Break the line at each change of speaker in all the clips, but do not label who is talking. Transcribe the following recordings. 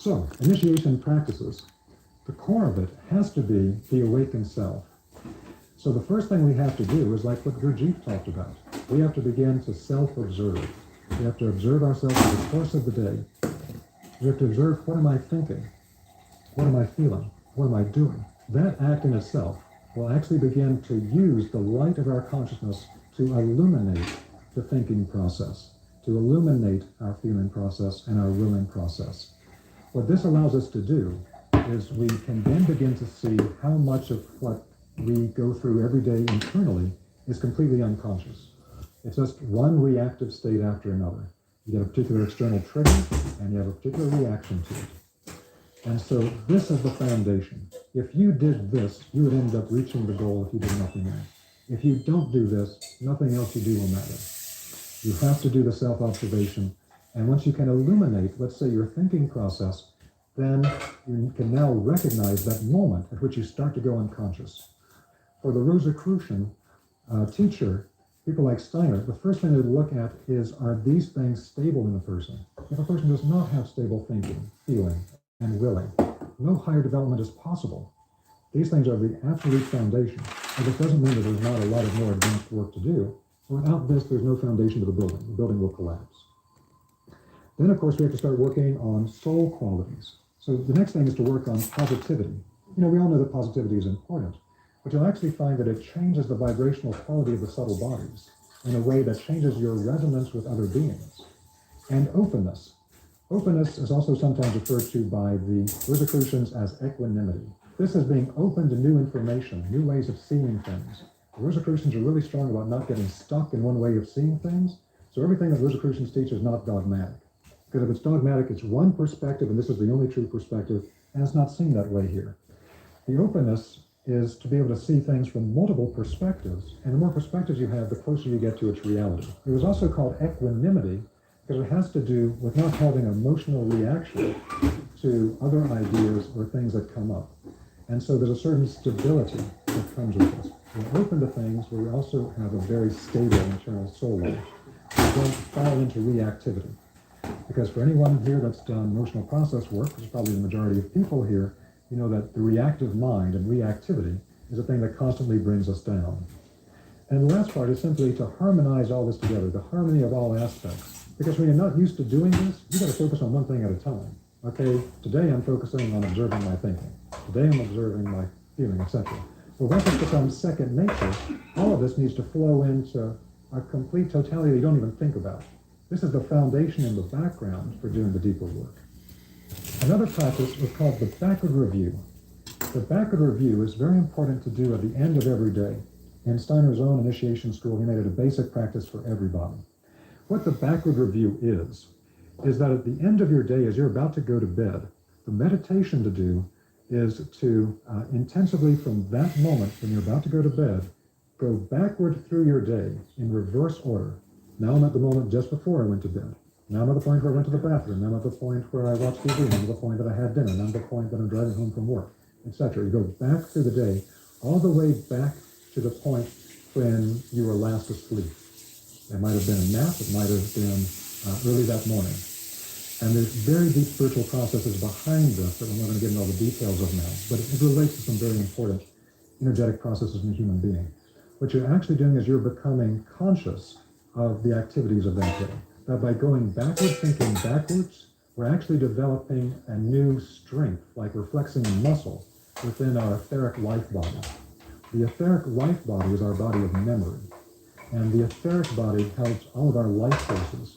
So, initiation practices, the core of it has to be the awakened self. So the first thing we have to do is like what Gurdjieff talked about. We have to begin to self-observe. We have to observe ourselves in the course of the day. We have to observe, what am I thinking? What am I feeling? What am I doing? That act in itself will actually begin to use the light of our consciousness to illuminate the thinking process, to illuminate our feeling process and our willing process. What this allows us to do is we can then begin to see how much of what we go through every day internally is completely unconscious. It's just one reactive state after another. You get a particular external trigger, and you have a particular reaction to it. And so this is the foundation. If you did this, you would end up reaching the goal if you did nothing else. If you don't do this, nothing else you do will matter. You have to do the self-observation, and once you can illuminate, let's say, your thinking process, then you can now recognize that moment at which you start to go unconscious. For the Rosicrucian teacher, people like Steiner, the first thing they look at is, are these things stable in a person? If a person does not have stable thinking, feeling, and willing, no higher development is possible. These things are the absolute foundation. And it doesn't mean that there's not a lot of more advanced work to do. Without this, there's no foundation to the building. The building will collapse. Then, of course, we have to start working on soul qualities. So the next thing is to work on positivity. We all know that positivity is important, but you'll actually find that it changes the vibrational quality of the subtle bodies in a way that changes your resonance with other beings. And openness. Openness is also sometimes referred to by the Rosicrucians as equanimity. This is being open to new information, new ways of seeing things. The Rosicrucians are really strong about not getting stuck in one way of seeing things, so everything that Rosicrucians teach is not dogmatic. Because if it's dogmatic, it's one perspective, and this is the only true perspective, and it's not seen that way here. The openness is to be able to see things from multiple perspectives, and the more perspectives you have, the closer you get to its reality. It was also called equanimity because it has to do with not having emotional reaction to other ideas or things that come up. And so there's a certain stability that comes with this. We're open to things, but we also have a very stable internal soul life. We don't fall into reactivity. Because for anyone here that's done emotional process work, which is probably the majority of people here, you know that the reactive mind and reactivity is a thing that constantly brings us down. And the last part is simply to harmonize all this together, the harmony of all aspects. Because when you're not used to doing this, you got to focus on one thing at a time. Okay, today I'm focusing on observing my thinking. Today I'm observing my feeling, etc. Well, once it becomes second nature, all of this needs to flow into a complete totality that you don't even think about. This is the foundation in the background for doing the deeper work. Another practice was called the backward review. The backward review is very important to do at the end of every day. In Steiner's own initiation school, he made it a basic practice for everybody. What the backward review is that at the end of your day, as you're about to go to bed, the meditation to do is to intensively from that moment when you're about to go to bed, go backward through your day in reverse order. Now I'm at the moment just before I went to bed. Now I'm at the point where I went to the bathroom. Now I'm at the point where I watched TV. Now I'm at the point that I had dinner. Now I'm at the point that I'm driving home from work, etc. You go back through the day, all the way back to the point when you were last asleep. It might have been a nap. It might have been early that morning. And there's very deep spiritual processes behind this that I'm not going to get into all the details of now, but it relates to some very important energetic processes in the human being. What you're actually doing is you're becoming conscious of the activities of that day. That by going backward, thinking backwards, we're actually developing a new strength, like we're flexing a muscle within our etheric life body. The etheric life body is our body of memory, and the etheric body helps all of our life forces.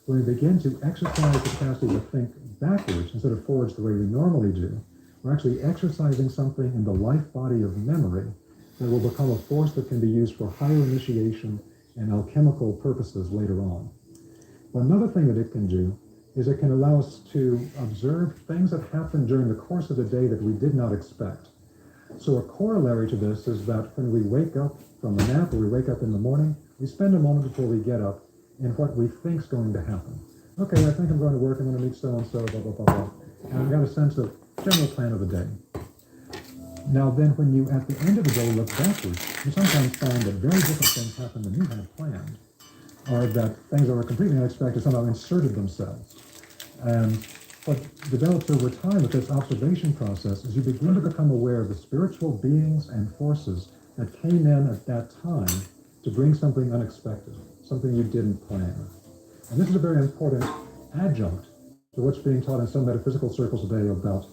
When we begin to exercise the capacity to think backwards instead of forwards the way we normally do, we're actually exercising something in the life body of memory that will become a force that can be used for higher initiation and alchemical purposes later on. But another thing that it can do is it can allow us to observe things that happen during the course of the day that we did not expect. So a corollary to this is that when we wake up from a nap or we wake up in the morning, we spend a moment before we get up in what we think is going to happen. Okay, I think I'm going to work, I'm going to meet so-and-so, blah, blah, blah, blah. And I've got a sense of general plan of the day. Now then, when you, at the end of the day, look backwards, you sometimes find that very different things happen than you had planned, or that things that were completely unexpected somehow inserted themselves. And what develops over time with this observation process is you begin to become aware of the spiritual beings and forces that came in at that time to bring something unexpected, something you didn't plan. And this is a very important adjunct to what's being taught in some metaphysical circles today about,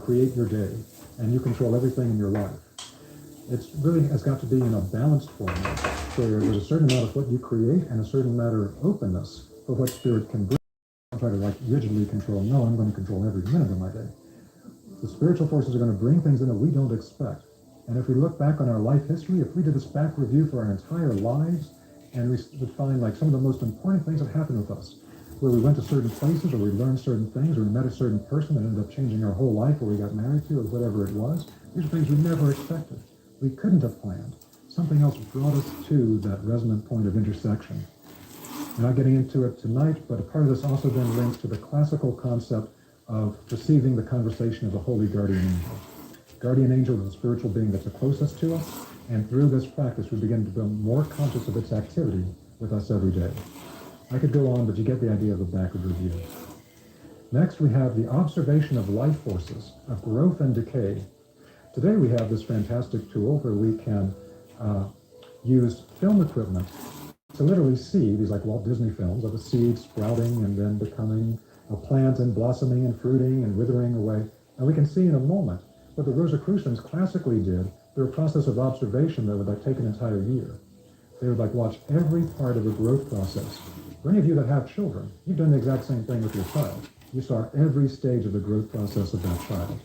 create your day, and you control everything in your life. It really has got to be in a balanced format, where there's a certain amount of what you create and a certain matter of openness for what spirit can bring. Don't try to rigidly control, no, I'm going to control every minute of my day. The spiritual forces are going to bring things in that we don't expect. And if we look back on our life history, if we did this back review for our entire lives, and we would find some of the most important things that happened with us, where we went to certain places, or we learned certain things, or we met a certain person and ended up changing our whole life, or we got married to, or whatever it was. These are things we never expected. We couldn't have planned. Something else brought us to that resonant point of intersection. We're not getting into it tonight, but a part of this also then links to the classical concept of perceiving the conversation of the holy guardian angel. Guardian angel is the spiritual being that's the closest to us, and through this practice we begin to become more conscious of its activity with us every day. I could go on, but you get the idea of the backward review. Next, we have the observation of life forces, of growth and decay. Today we have this fantastic tool where we can use film equipment to literally see these Walt Disney films of a seed sprouting and then becoming a plant and blossoming and fruiting and withering away. And we can see in a moment what the Rosicrucians classically did through a process of observation that would take an entire year. They would watch every part of the growth process. For any of you that have children, you've done the exact same thing with your child. You saw every stage of the growth process of that child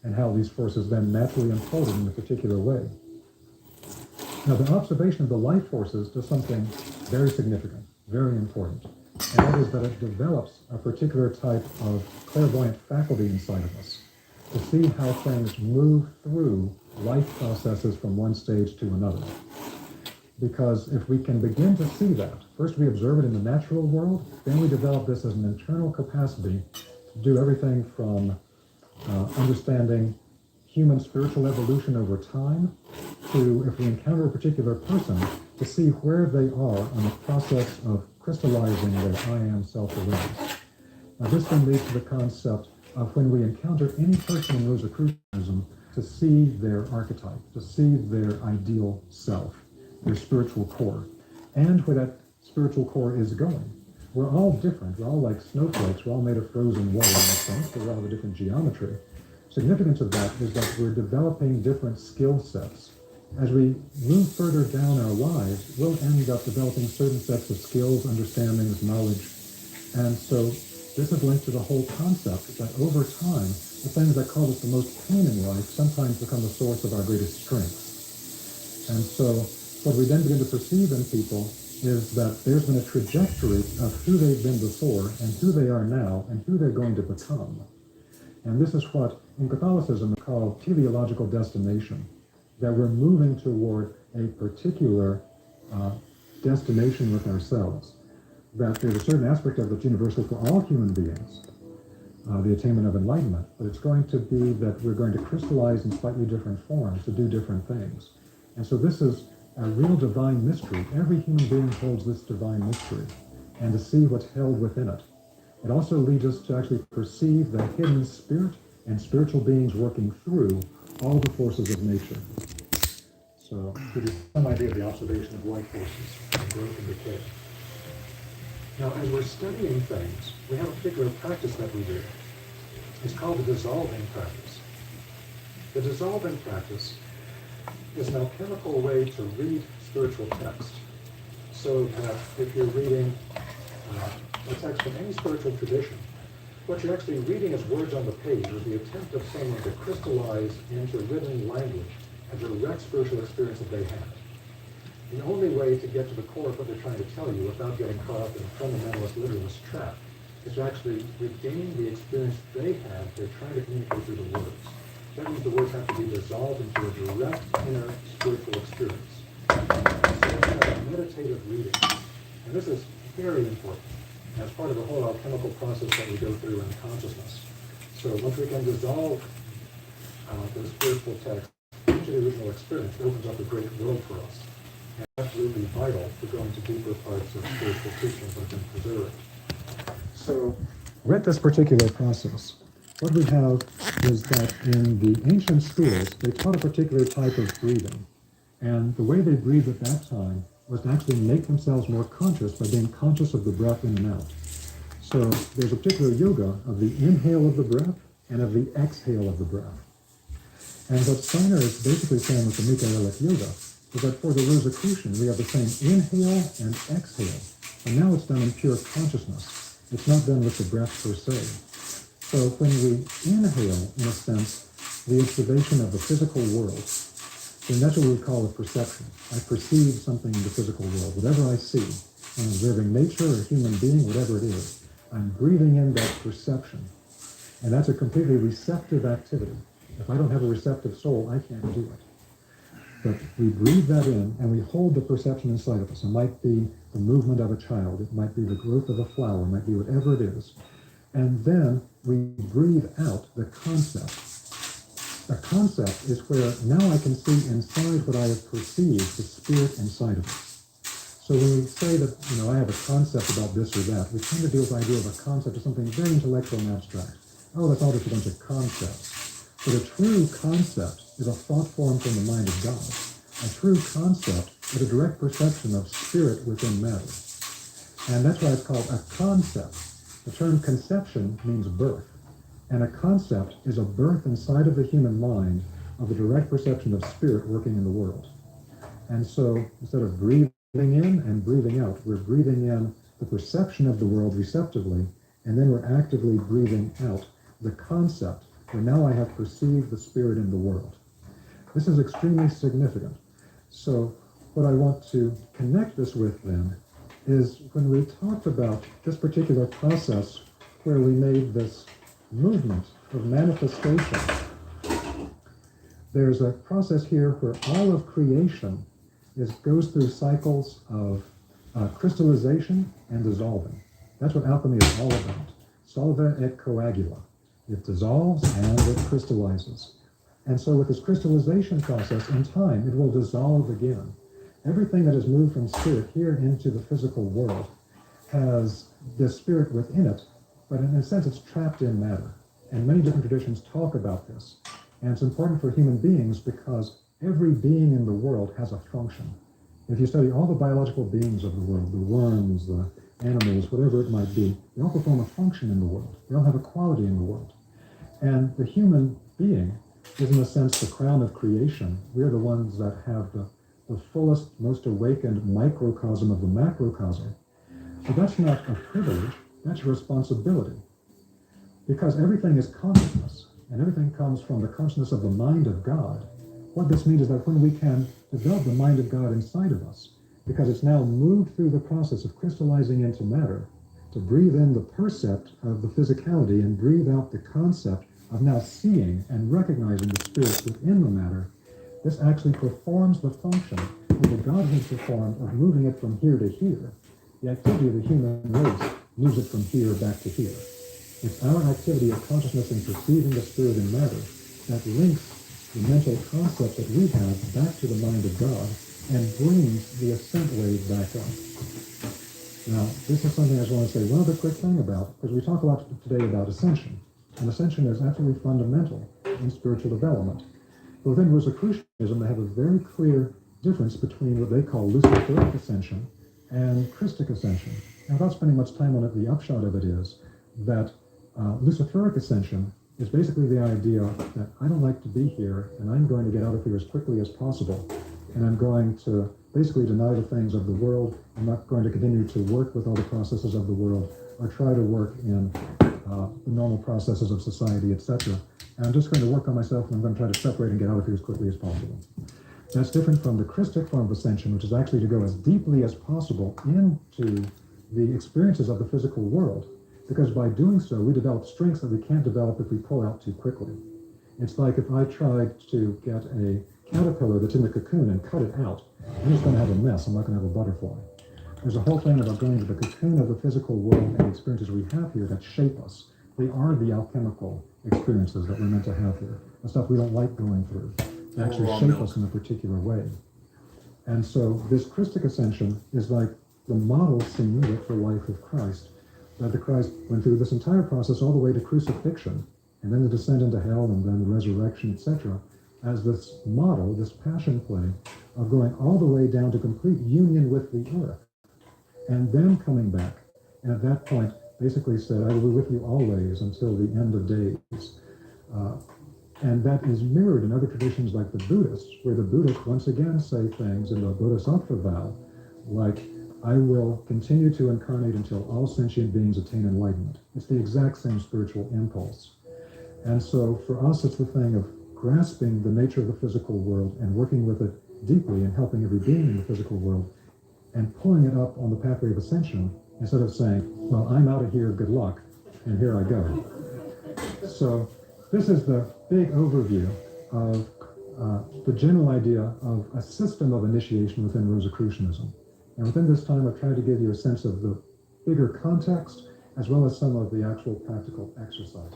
and how these forces then naturally unfolded in a particular way. Now, the observation of the life forces does something very significant, very important, and that is that it develops a particular type of clairvoyant faculty inside of us to see how things move through life processes from one stage to another. Because if we can begin to see that, first we observe it in the natural world, then we develop this as an internal capacity to do everything from understanding human spiritual evolution over time to, if we encounter a particular person, to see where they are on the process of crystallizing their I am self-awareness. Now, this then leads to the concept of when we encounter any person in Rosicrucianism, to see their archetype, to see their ideal self, their spiritual core, and where that spiritual core is going. We're all different. We're all like snowflakes. We're all made of frozen water in a sense, but we're all of a different geometry. Significance of that is that we're developing different skill sets. As we move further down our lives, we'll end up developing certain sets of skills, understandings, knowledge. And so this is linked to the whole concept that over time, the things that cause us the most pain in life sometimes become the source of our greatest strength. And so what we then begin to perceive in people is that there's been a trajectory of who they've been before and who they are now and who they're going to become. And this is what in Catholicism is called teleological destination, that we're moving toward a particular destination with ourselves, that there's a certain aspect of that's universal for all human beings, the attainment of enlightenment, but it's going to be that we're going to crystallize in slightly different forms to do different things. And so this is a real divine mystery. Every human being holds this divine mystery, and to see what's held within it. It also leads us to actually perceive the hidden spirit and spiritual beings working through all the forces of nature. So, to give you some idea of the observation of life forces, and growth and decay. Now, as we're studying things, we have a particular practice that we do. It's called the dissolving practice. The dissolving practice is an alchemical way to read spiritual text, so that if you're reading a text from any spiritual tradition, what you're actually reading as words on the page is the attempt of someone to crystallize into written language a direct spiritual experience that they had. The only way to get to the core of what they're trying to tell you without getting caught up in a fundamentalist literalist trap is to actually regain the experience they had they're trying to communicate through the words. That means the words have to be dissolved into a direct inner spiritual experience. So it's kind of a meditative reading. And this is very important as part of the whole alchemical process that we go through in consciousness. So once we can dissolve the spiritual text into the original experience, it opens up a great world for us. And absolutely vital for going to deeper parts of spiritual teachings that have been preserved. So with this particular process, what we have is that in the ancient schools, they taught a particular type of breathing. And the way they breathed at that time was to actually make themselves more conscious by being conscious of the breath in and out. So there's a particular yoga of the inhale of the breath and of the exhale of the breath. And what Steiner is basically saying with the Michaelic yoga is that for the Rosicrucian, we have the same inhale and exhale. And now it's done in pure consciousness. It's not done with the breath per se. So when we inhale, in a sense, the observation of the physical world, then that's what we would call a perception. I perceive something in the physical world, whatever I see. I'm observing nature or a human being, whatever it is. I'm breathing in that perception. And that's a completely receptive activity. If I don't have a receptive soul, I can't do it. But we breathe that in, and we hold the perception inside of us. It might be the movement of a child. It might be the growth of a flower. It might be whatever it is. And then we breathe out the concept. A concept is where now I can see inside what I have perceived, the spirit inside of us. So when we say that, I have a concept about this or that, we tend to deal with the idea of a concept as something very intellectual and abstract. Oh, that's all just a bunch of concepts. But a true concept is a thought form from the mind of God. A true concept is a direct perception of spirit within matter. And that's why it's called a concept. The term conception means birth. And a concept is a birth inside of the human mind of a direct perception of spirit working in the world. And so instead of breathing in and breathing out, we're breathing in the perception of the world receptively, and then we're actively breathing out the concept where now I have perceived the spirit in the world. This is extremely significant. So what I want to connect this with then is when we talked about this particular process where we made this movement of manifestation, there's a process here where all of creation goes through cycles of crystallization and dissolving. That's what alchemy is all about. Solva et coagula. It dissolves and it crystallizes. And so with this crystallization process, in time, it will dissolve again. Everything that has moved from spirit here into the physical world has the spirit within it, but in a sense it's trapped in matter. And many different traditions talk about this. And it's important for human beings because every being in the world has a function. If you study all the biological beings of the world, the worms, the animals, whatever it might be, they all perform a function in the world. They all have a quality in the world. And the human being is, in a sense, the crown of creation. We're the ones that have the fullest, most awakened microcosm of the macrocosm. But that's not a privilege, that's a responsibility. Because everything is consciousness, and everything comes from the consciousness of the mind of God. What this means is that when we can develop the mind of God inside of us, because it's now moved through the process of crystallizing into matter, to breathe in the percept of the physicality and breathe out the concept of now seeing and recognizing the spirit within the matter, this actually performs the function that the Godhead performed of moving it from here to here. The activity of the human race moves it from here back to here. It's our activity of consciousness in perceiving the spirit in matter that links the mental concept that we have back to the mind of God and brings the ascent wave back up. Now, this is something I just want to say one other quick thing about, because we talk a lot today about ascension. And ascension is absolutely fundamental in spiritual development. But within Rosicrucianism, they have a very clear difference between what they call Luciferous Ascension and Christic Ascension. And without spending much time on it, the upshot of it is that Luciferic Ascension is basically the idea that I don't like to be here, and I'm going to get out of here as quickly as possible. And I'm going to basically deny the things of the world. I'm not going to continue to work with all the processes of the world or try to work in the normal processes of society, etc. And I'm just going to work on myself, and I'm going to try to separate and get out of here as quickly as possible. That's different from the Christic form of ascension, which is actually to go as deeply as possible into the experiences of the physical world, because by doing so, we develop strengths that we can't develop if we pull out too quickly. It's like if I tried to get a caterpillar that's in the cocoon and cut it out, I'm just going to have a mess. I'm not going to have a butterfly. There's a whole thing about going to the cocoon of the physical world and the experiences we have here that shape us. They are the alchemical experiences that we're meant to have here. The stuff we don't like going through. They actually shape us in a particular way. And so this Christic ascension is like the model scene for life of Christ, that the Christ went through this entire process all the way to crucifixion, and then the descent into hell, and then the resurrection, etc., as this model, this passion play of going all the way down to complete union with the earth, and then coming back. And at that point, basically said, I will be with you always until the end of days. And that is mirrored in other traditions like the Buddhists, where the Buddhists once again say things in the Bodhisattva vow, like, I will continue to incarnate until all sentient beings attain enlightenment. It's the exact same spiritual impulse. And so for us, it's the thing of grasping the nature of the physical world and working with it deeply and helping every being in the physical world and pulling it up on the pathway of ascension instead of saying, well, I'm out of here, good luck, and here I go. So this is the big overview of the general idea of a system of initiation within Rosicrucianism. And within this time, I've tried to give you a sense of the bigger context as well as some of the actual practical exercises.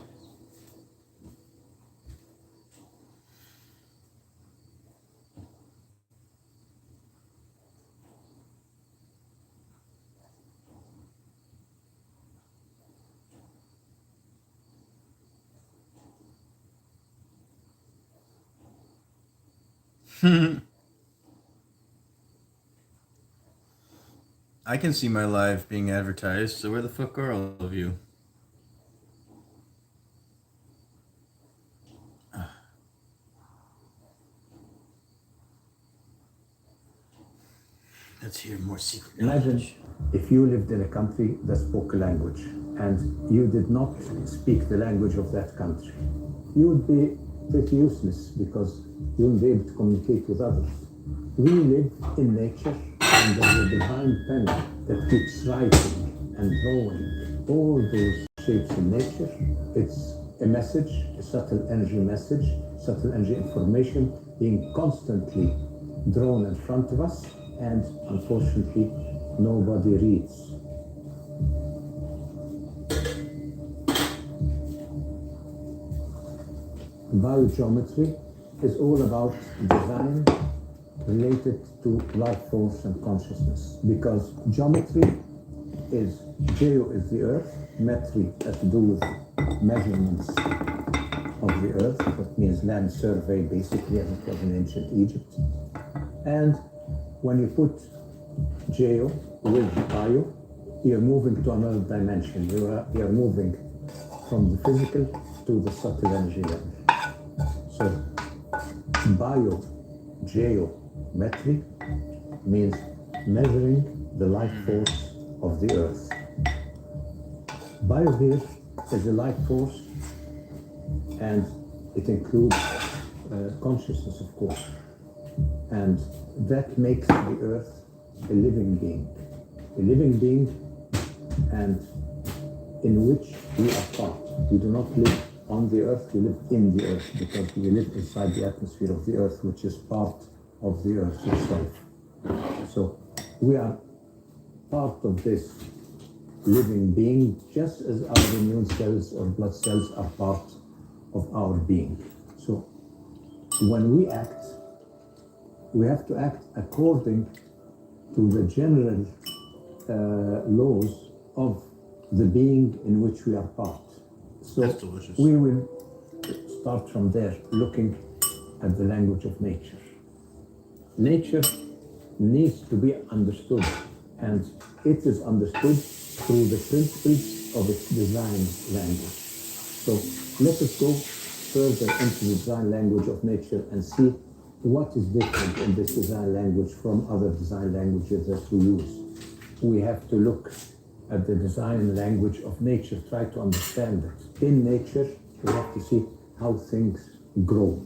I can see my live being advertised, so where the fuck are all of you? Let's hear more secret.
Imagine if you lived in a country that spoke a language and you did not speak the language of that country. You would be pretty useless because you wouldn't be able to communicate with others. We live in nature, and there's a divine pen that keeps writing and drawing all those shapes in nature. It's a message, a subtle energy message, subtle energy information being constantly drawn in front of us, and unfortunately nobody reads. Biogeometry is all about design related to life force and consciousness, because geometry is, geo is the earth, metry has to do with measurements of the earth, that means land survey basically, as it was in ancient Egypt. And when you put geo with bio, you're moving to another dimension. You're moving from the physical to the subtle energy level. So bio, geometry means measuring the life force of the earth. Bio here is a life force, and it includes consciousness, of course. And that makes the earth a living being. A living being, and in which we are part. We do not live on the earth, we live in the earth, because we live inside the atmosphere of the earth, which is part of the earth itself. So we are part of this living being, just as our immune cells or blood cells are part of our being. So when we act, we have to act according to the general laws of the being in which we are part. So
that's delicious.
We will start from there, looking at the language of nature. Nature needs to be understood, and it is understood through the principles of its design language. So let us go further into the design language of nature and see what is different in this design language from other design languages that we use. We have to look at the design language of nature, try to understand it. In nature, we have to see how things grow,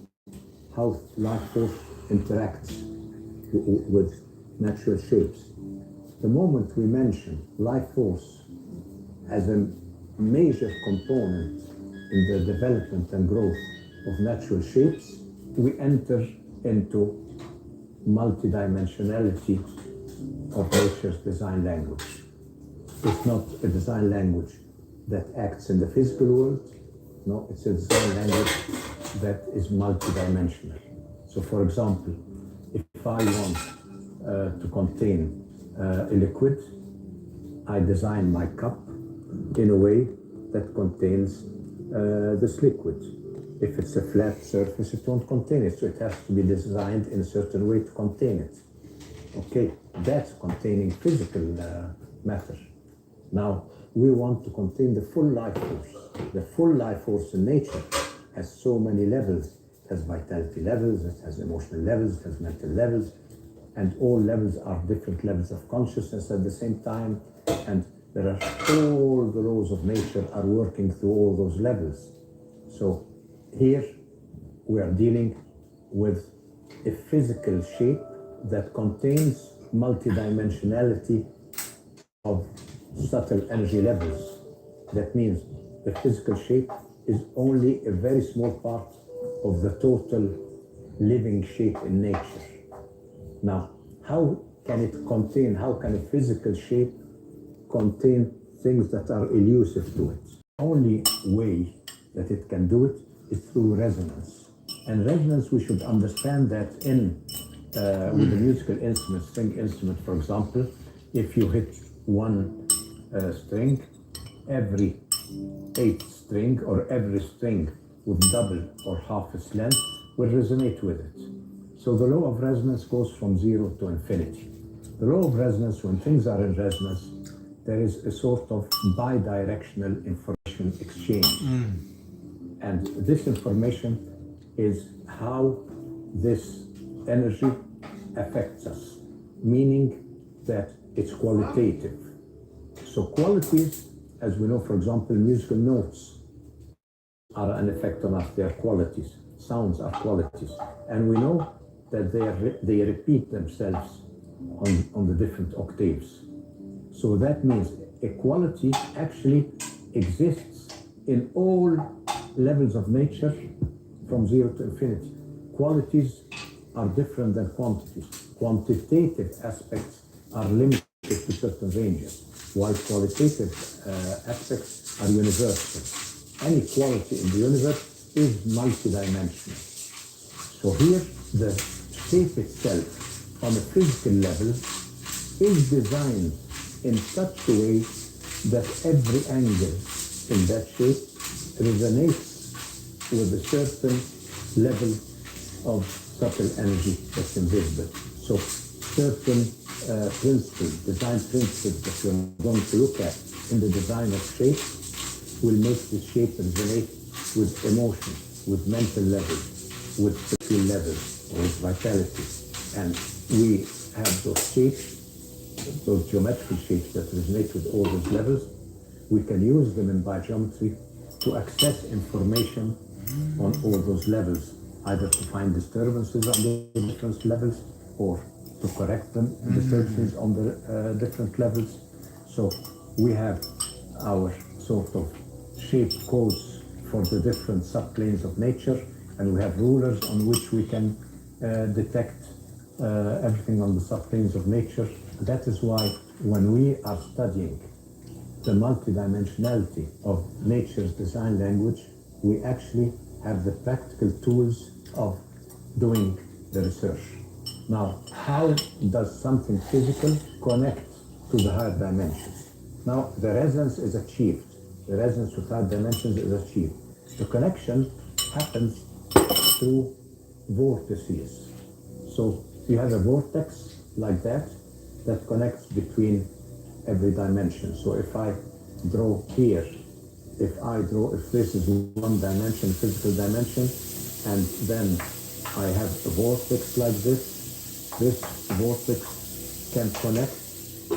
how life force interacts with natural shapes. The moment we mention life force as a major component in the development and growth of natural shapes, we enter into multi-dimensionality of nature's design language. It's not a design language that acts in the physical world. No, it's a design language that is multi-dimensional. So for example, if I want to contain a liquid, I design my cup in a way that contains this liquid. If it's a flat surface, it won't contain it, so it has to be designed in a certain way to contain it. Okay, that's containing physical matter. Now, we want to contain the full life force. The full life force in nature has so many levels. It has vitality levels, it has emotional levels, it has mental levels, and all levels are different levels of consciousness at the same time, and there are all the laws of nature are working through all those levels. So here we are dealing with a physical shape that contains multidimensionality of subtle energy levels. That means the physical shape is only a very small part of the total living shape in nature. Now, how can a physical shape contain things that are elusive to it? The only way that it can do it is through resonance. And resonance, we should understand that with the musical instruments, string instrument, for example, if you hit one string, every eighth string or every string with double or half its length will resonate with it. So the law of resonance goes from 0 to infinity. The law of resonance, when things are in resonance, there is a sort of bidirectional information exchange. And this information is how this energy affects us, meaning that it's qualitative. So qualities, as we know, for example, musical notes are an effect on us, they are qualities. Sounds are qualities. And we know that they repeat themselves on the different octaves. So that means a quality actually exists in all levels of nature from 0 to infinity. Qualities are different than quantities. Quantitative aspects are limited to certain ranges, while qualitative aspects are universal. Any quality in the universe is multidimensional. So here, the shape itself on a physical level is designed in such a way that every angle in that shape resonates with a certain level of subtle energy that's invisible. So certain principles, design principles that we're going to look at in the design of shape will make the shape resonate with emotion, with mental levels, with spiritual levels, or with vitality. And we have those shapes, those geometrical shapes that resonate with all those levels. We can use them in biogeometry to access information on all those levels, either to find disturbances on the different levels or to correct them, disturbances on the different levels. So we have our sort of shape codes for the different subplanes of nature, and we have rulers on which we can detect everything on the subplanes of nature. That is why when we are studying the multidimensionality of nature's design language, we actually have the practical tools of doing the research. Now, how does something physical connect to the higher dimensions? Now, the resonance is achieved. The resonance with higher dimensions is achieved. The connection happens through vortices. So you have a vortex like that connects between every dimension. So if I draw here, if this is one dimension, physical dimension, and then I have a vortex like this vortex can connect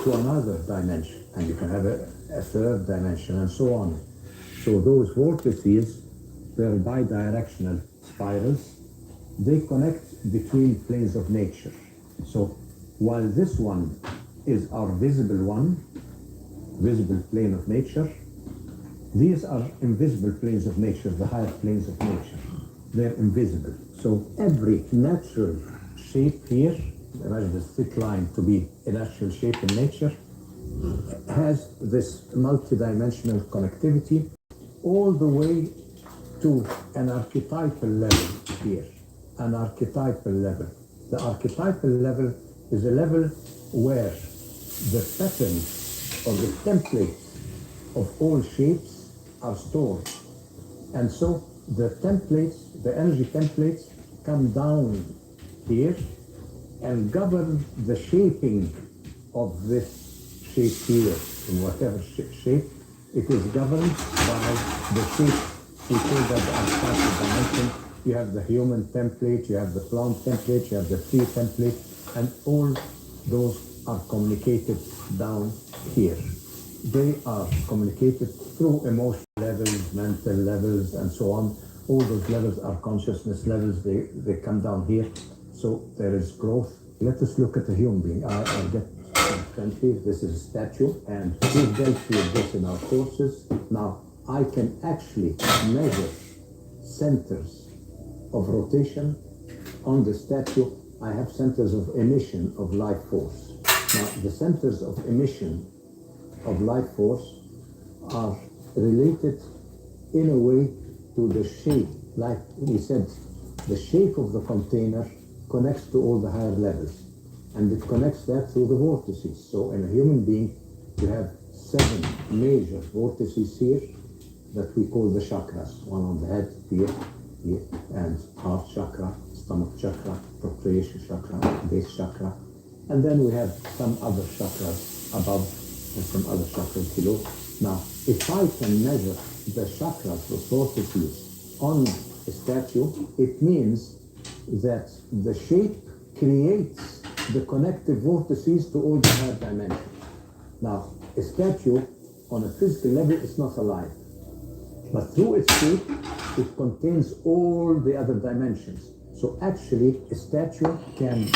to another dimension, and you can have a third dimension, and so on. So those vortices, they're bidirectional spirals. They connect between planes of nature. So while this one is our visible plane of nature, these are invisible planes of nature, the higher planes of nature. They're invisible. So every natural shape here, imagine the thick line to be a natural shape in nature, has this multidimensional connectivity all the way to an archetypal level here, an archetypal level. The archetypal level is a level where the patterns or the templates of all shapes are stored. And so the templates, the energy templates, come down here and govern the shaping of this shape here, in whatever shape. It is governed by the shape. We call that the untitled dimension. You have the human template, you have the plant template, you have the tree template, and all those are communicated down here. They are communicated through emotional levels, mental levels, and so on. All those levels are consciousness levels. They come down here. So there is growth. Let us look at a human being. I'll get friendly. This is a statue, and we've dealt with this in our courses. Now, I can actually measure centers of rotation on the statue. I have centers of emission of life force. Now, the centers of emission of life force are related in a way to the shape. Like we said, the shape of the container connects to all the higher levels, and it connects that through the vortices. So in a human being, you have 7 major vortices here that we call the chakras. One on the head, here, and heart chakra, stomach chakra, procreation chakra, base chakra. And then we have some other chakras above and some other chakras below. Now, if I can measure the chakras, the vortices, on a statue, it means that the shape creates the connective vortices to all the higher dimensions. Now, a statue on a physical level is not alive, but through its shape, it contains all the other dimensions. So actually, a statue can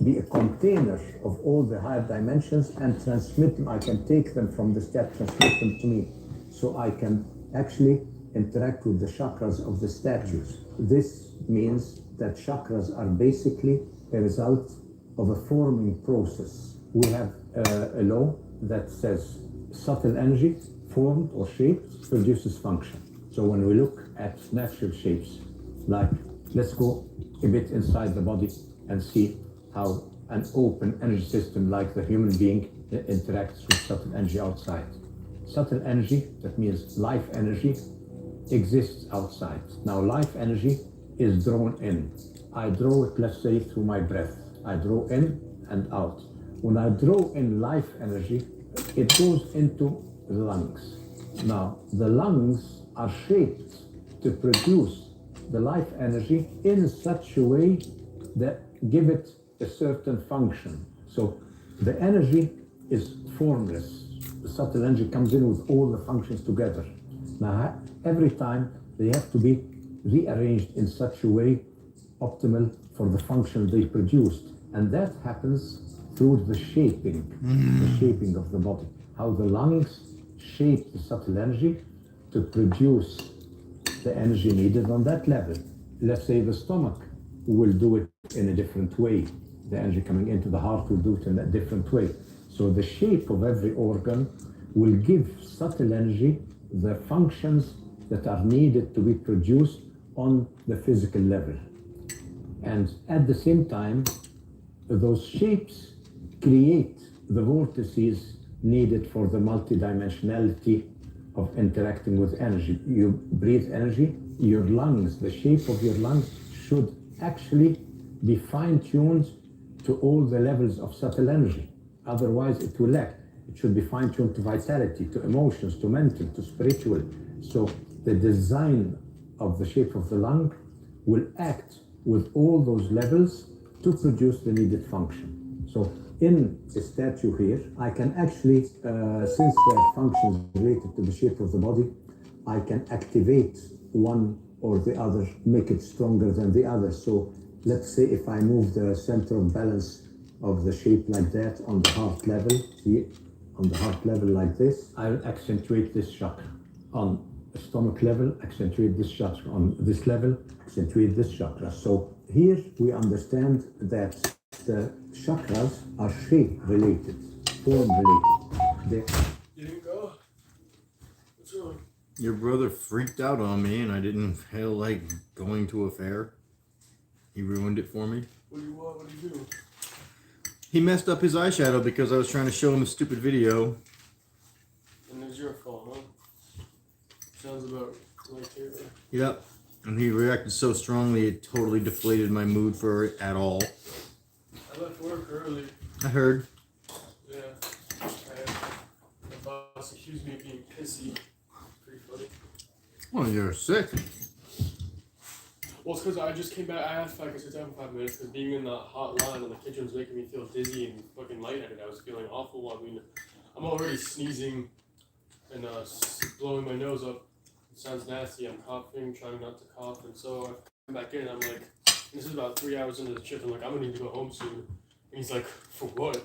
be a container of all the higher dimensions and transmit them. I can take them from the statue, transmit them to me. So I can actually interact with the chakras of the statues. This means that chakras are basically a result of a forming process. We have a law that says subtle energy formed or shaped produces function. So when we look at natural shapes, like let's go a bit inside the body and see how an open energy system like the human being interacts with subtle energy outside. Subtle energy, that means life energy, exists outside. Now life energy is drawn in. I draw it, let's say, through my breath. I draw in and out. When I draw in life energy, it goes into the lungs. Now, the lungs are shaped to produce the life energy in such a way that give it a certain function. So the energy is formless. The subtle energy comes in with all the functions together. Now, every time they have to be rearranged in such a way optimal for the function they produced. And that happens through the shaping of the body. How the lungs shape the subtle energy to produce the energy needed on that level. Let's say the stomach will do it in a different way. The energy coming into the heart will do it in a different way. So the shape of every organ will give subtle energy the functions that are needed to be produced on the physical level. And at the same time, those shapes create the vortices needed for the multi-dimensionality of interacting with energy. You breathe energy, your lungs, the shape of your lungs should actually be fine-tuned to all the levels of subtle energy. Otherwise, it will lack. It should be fine-tuned to vitality, to emotions, to mental, to spiritual. So the design of the shape of the lung will act with all those levels to produce the needed function. So in the statue here, I can actually, since there are functions related to the shape of the body, I can activate one or the other, make it stronger than the other. So let's say if I move the center of balance of the shape like that on the heart level, see, on the heart level like this, I will accentuate this chakra. On the stomach level, accentuate this chakra. On this level, accentuate this chakra. So here we understand that the chakras are shape related, form related.
You didn't go? What's wrong?
Your brother freaked out on me and I didn't feel like going to a fair. He ruined it for me.
What do you want? What do you do?
He messed up his eyeshadow because I was trying to show him a stupid video.
And it's your fault, huh? Sounds about like here.
Yep. And he reacted so strongly, it totally deflated my mood for it at all.
I left work early.
I heard.
Yeah. My boss accused me of being pissy. Pretty funny.
Well, you're sick.
Well, it's because I just came back. I asked if I could sit down for 5 minutes because being in the hot line in the kitchen was making me feel dizzy and fucking lightheaded. I was feeling awful. I mean, I'm already sneezing and blowing my nose up. It sounds nasty. I'm coughing, trying not to cough. And so I come back in and I'm like, this is about 3 hours into the shift. I'm like, I'm going to need to go home soon. And he's like, for what?